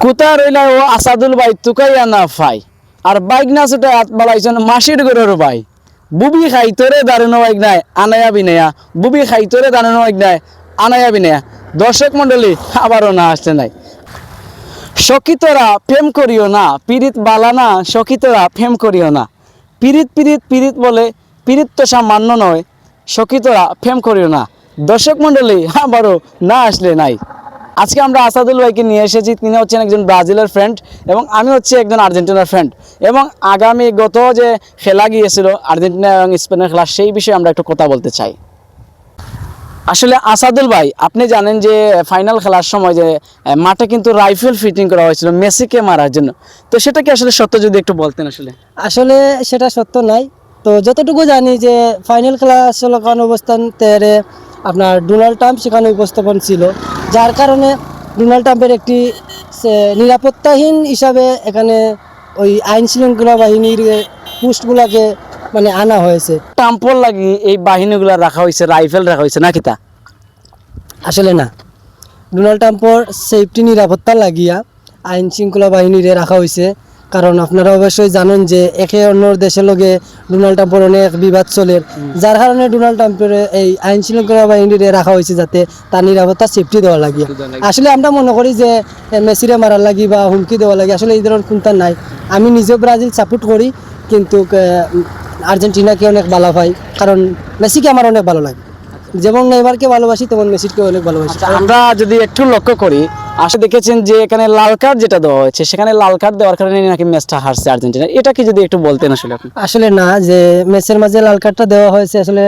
কোথা রইলা ও আসাদুল ভাই তুকাইয়া না ফাই আর বাইক না ছুটে হাত বালাইছেন মাসির গরের ভাই বুবি খাই তোরে দাঁড়ানো বাইক নাই আনায়া বিনায়া বুবি খাই তোরে দাঁড়ানো বাইক নাই আনায়া বিনায়া দর্শক মন্ডলী আবারও না আসছে নাই সকিতরা প্রেম করিও না পীড়িত বালা না সকিতরা প্রেম করিও না পীড়িত পীড়িত পীড়িত বলে পীড়িত তো সামান্য নয় সকিতরা প্রেম করিও না দর্শক মন্ডলী আবারও না আসলে নাই আজকে আমরা আসাদুল ভাইকে নিয়ে এসেছি তিনি হচ্ছেন একজন ব্রাজিলের ফ্রেন্ড এবং আমি হচ্ছে একজন আর্জেন্টিনার ফ্রেন্ড এবং আগামী গত যে খেলা গিয়েছিল আর্জেন্টিনা এবং স্পেনের খেলা সেই বিষয়ে আমরা একটু কথা বলতে চাই আসলে আসাদুল ভাই আপনি জানেন যে ফাইনাল খেলার সময় যে মাঠে কিন্তু রাইফেল ফিটিং করা হয়েছিল মেসিকে মারার জন্য তো সেটা কি আসলে সত্য যদি একটু বলতেন আসলে সেটা সত্য নাই। তো যতটুকু জানি যে ফাইনাল খেলা চলাকালীন অবস্থান তেরে আপনার ডোনাল্ড ট্রাম্প সেখানে উপস্থাপন ছিল, যার কারণে ডোনাল্ড ট্রাম্পের একটি নিরাপত্তাহীন হিসাবে এখানে ওই আইন শৃঙ্খলা বাহিনীর পোস্টগুলোকে মানে আনা হয়েছে। ট্রাম্পর লাগি এই বাহিনীগুলো রাখা হয়েছে রাইফেল রাখা হয়েছে না কিতা? আসলে না, ডোনাল্ড ট্রাম্পর সেফটি নিরাপত্তা লাগিয়া আইন শৃঙ্খলা বাহিনীরে রাখা হয়েছে। কারণ আপনারা অবশ্যই জানেন যে একে অন্য দেশের লগে ডোনাল্ড ট্রাম্পের অনেক বিবাদ চলে, যার কারণে ডোনাল্ড ট্রাম্পের এই আইন শৃঙ্খলা বাহিনীরে রাখা হয়েছে যাতে তার নিরাপত্তা সেফটি দেওয়া লাগে। আসলে আমরা মনে করি যে মেসিরে মারার লাগি বা হুমকি দেওয়া লাগে, আসলে এই ধরনের কোনটা নাই। আমি নিজেও ব্রাজিল সাপোর্ট করি, কিন্তু আর্জেন্টিনাকে অনেক ভালো পাই, কারণ মেসিকে আমার অনেক ভালো লাগে। যেমন নেইমারকে ভালোবাসি তেমন মেসিকে অনেক ভালোবাসি। আমরা যদি একটু লক্ষ্য করি আসলে দেখেছেন যে এখানে লাল কার্ড যেটা দেওয়া হয়েছে সেখানে লাল কার্ড দেওয়ার কারণে নাকি ম্যাচটা হারছে আর্জেন্টিনা, এটা কি যদি একটু বলতেন আসলে আপনি? আসলে না, যে ম্যাচের মাঝে লাল কার্ডটা দেওয়া হয়েছে আসলে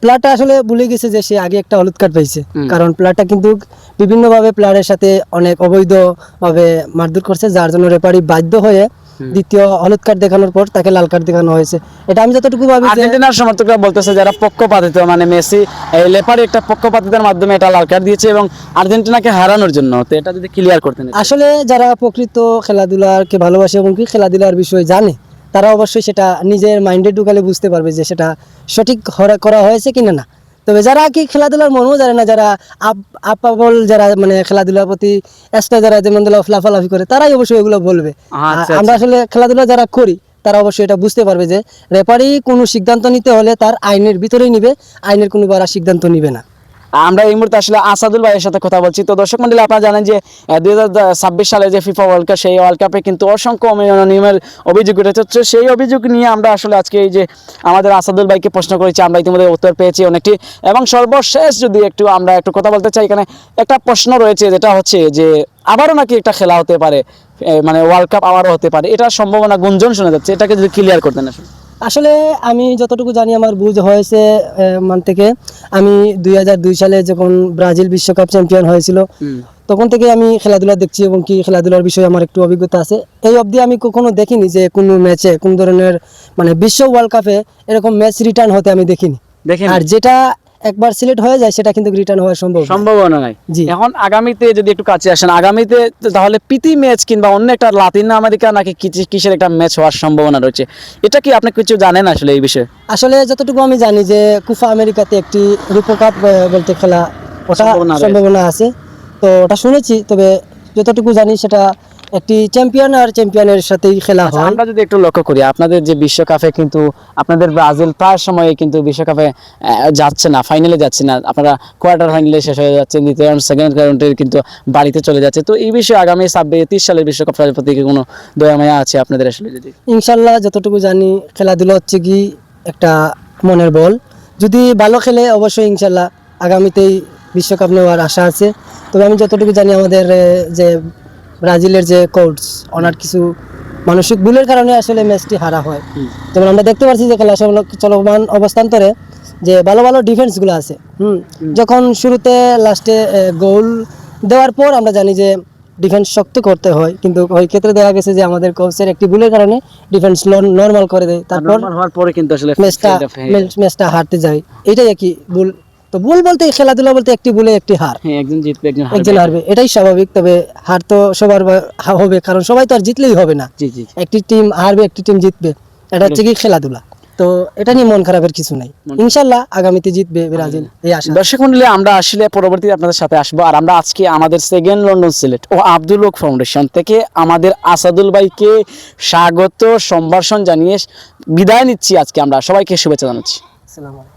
প্লেয়ারটা আসলে ভুলে গেছে যে সে আগে একটা হলুদ কার্ড পাইছে। কারণ প্লেয়ারটা কিন্তু বিভিন্নভাবে প্লেয়ারের সাথে অনেক অবৈধভাবে মারধর করছে, যার জন্য রেফারি বাধ্য হয়ে দ্বিতীয় হলুদ কার্ড দেখানোর পর তাকে লাল কার্ড দেখানো হয়েছে। এটা আমি যতটুকু ভাবি আর্জেন্টিনার সমর্থকরা বলতেছে যারা পক্ষপাতিত্ব মানে মেসি এই লেফারি একটা পক্ষপাতিত্বের মাধ্যমে এটা লাল কার্ড দিয়েছে এবং আর্জেন্টিনাকে হারানোর জন্য, তো এটা যদি ক্লিয়ার করতেন। আসলে যারা প্রকৃত খেলাধুলাকে ভালোবাসে এবং কি খেলাধুলার বিষয় জানে তারা অবশ্যই সেটা নিজের মাইন্ডে ঢুকালে বুঝতে পারবে যে সেটা সঠিক করা হয়েছে কিনা না। তবে যারা কি খেলাধুলার মনও জানে না, যারা আপাবল যারা মানে খেলাধুলার প্রতি এক্সট্রা যারা যেমন লাফালাফি করে তারাই অবশ্যই এগুলো বলবে। আমরা আসলে খেলাধুলা যারা করি তারা অবশ্যই এটা বুঝতে পারবে যে রেফারি কোনো সিদ্ধান্ত নিতে হলে তার আইনের ভিতরেই নিবে, আইনের কোনো বাড়া সিদ্ধান্ত নিবে না। আমরা এই মুহূর্তে আসলে আসাদুল ভাইয়ের সাথে কথা বলছি। তো দর্শক মন্ডলী আপনারা জানেন যে 2026 সালে যে ফিফা ওয়ার্ল্ড কাপ সেই ওয়ার্ল্ড কাপে কিন্তু অসংখ্য নিয়মের অভিযোগ উঠেছে। সেই অভিযোগ নিয়ে আমরা আসলে আজকে এই যে আমাদের আসাদুল ভাইকে প্রশ্ন করেছি, আমরা ইতিমধ্যে উত্তর পেয়েছি অনেকটি। এবং সর্বশেষ যদি আমরা একটু কথা বলতে চাই, এখানে একটা প্রশ্ন রয়েছে যেটা হচ্ছে যে আবারও নাকি একটা খেলা হতে পারে, মানে ওয়ার্ল্ড কাপ আবারও হতে পারে, এটার সম্ভাবনা গুঞ্জন শোনা যাচ্ছে, এটাকে যদি ক্লিয়ার করতেন আসলে। আসলে আমি যতটুকু জানি আমার বুঝ হয়েছে মান থেকে, আমি 2002 সালে যখন ব্রাজিল বিশ্বকাপ চ্যাম্পিয়ন হয়েছিল তখন থেকে আমি খেলাধুলা দেখছি এবং কি খেলাধুলার বিষয়ে আমার একটু অভিজ্ঞতা আছে। এই অবধি আমি কখনো দেখিনি যে কোনো ম্যাচে কোন ধরনের মানে বিশ্ব ওয়ার্ল্ড কাপে এরকম ম্যাচ রিটার্ন হতে আমি দেখিনি। আর যেটা একবার সিলেক্ট হয়ে যায় সেটা কিন্তু রিটার্ন হওয়া সম্ভাবনা নাই। এখন আগামীতে যদি একটু কাছে আসেন, আগামীতে তাহলে প্রীতি ম্যাচ কিংবা অন্য একটা লাতিন আমেরিকা নাকি কিসের একটা ম্যাচ হওয়ার সম্ভাবনা রয়েছে, এটা কি আপনি কিছু জানেন আসলে এই বিষয়ে? আসলে যতটুকু আমি জানি যে কুফা আমেরিকাতে একটি রূপকাপ বলতে খেলা ওটা সম্ভাবনা আছে, তো ওটা শুনেছি। তবে যতটুকু জানি সেটা একটি চ্যাম্পিয়ন আর চ্যাম্পিয়নের সাথেই খেলা হয়। আমরা যদি একটু লক্ষ্য করি আপনাদের যে বিশ্বকাপে কিন্তু আপনাদের ব্রাজিল প্রায় সময় কিন্তু বিশ্বকাপে যাচ্ছে না, ফাইনালে যাচ্ছে না, আপনারা কোয়ার্টার ফাইনালে শেষ হয়ে যাচ্ছে, দ্বিতীয় রাউন্ড সেকেন্ড রাউন্ডে কিন্তু বাড়িতে চলে যাচ্ছে। তো এই বিষয়ে আগামী 2030 সালের বিশ্বকাপের প্রতি কোনো দয়া মায়া আছে আপনাদের আসলে? যদি ইনশাল্লাহ যতটুকু জানি খেলাধুলা হচ্ছে কি একটা মনের বল, যদি ভালো খেলে অবশ্যই ইনশাল্লাহ আগামীতেই বিশ্বকাপ নেওয়ার আশা আছে। তবে আমি যতটুকু জানি আমাদের যে ব্রাজিলের যে কোচ ওনার কিছু মানসিক ভুলের কারণে আসলে ম্যাচটি হারা হয়। যেমন আমরা দেখতে পাচ্ছি যে খেলা চলমান অবস্থান্তরে যে ভালো ভালো ডিফেন্সগুলো আছে, যখন শুরুতে লাস্টে গোল দেওয়ার পর আমরা জানি যে ডিফেন্স শক্ত করতে হয়, কিন্তু ওই ক্ষেত্রে দেখা গেছে যে আমাদের কোচের একটি ভুলের কারণে ডিফেন্স নর্মাল করে দেয়, তারপর হওয়ার পরে কিন্তু আসলে ম্যাচটা হারতে যায়। এটাই একই ভুল। তো ভুল বলতে খেলাধুলা বলতে একটি ভুলে একটি হার, একজন জিতবে একজন হারবে, এটাই স্বাভাবিক। তবে হার তো সবার হবে, কারণ সবাই তো আর জিতলেই হবে না। একটি টিম হারবে একটি টিম জিতবে, এটা হচ্ছে কি খেলাধুলা। তো এটা নিয়ে মন খারাপের কিছু নাই, ইনশাল্লাহ আগামীতে জিতবে ব্রাজিল এই আশা। দর্শক মন্ডলী, আমরা আসলে পরবর্তীতে আপনাদের সাথে আসবো। আর আমরা আজকে আমাদের সেকেন্ড লন্ডন সিলেট ও আব্দুল হক ফাউন্ডেশন থেকে আমাদের আসাদুল ভাইকে স্বাগত সম্ভাষণ জানিয়ে বিদায় নিচ্ছি। আজকে আমরা সবাইকে শুভেচ্ছা জানাচ্ছি। আসসালামু আলাইকুম।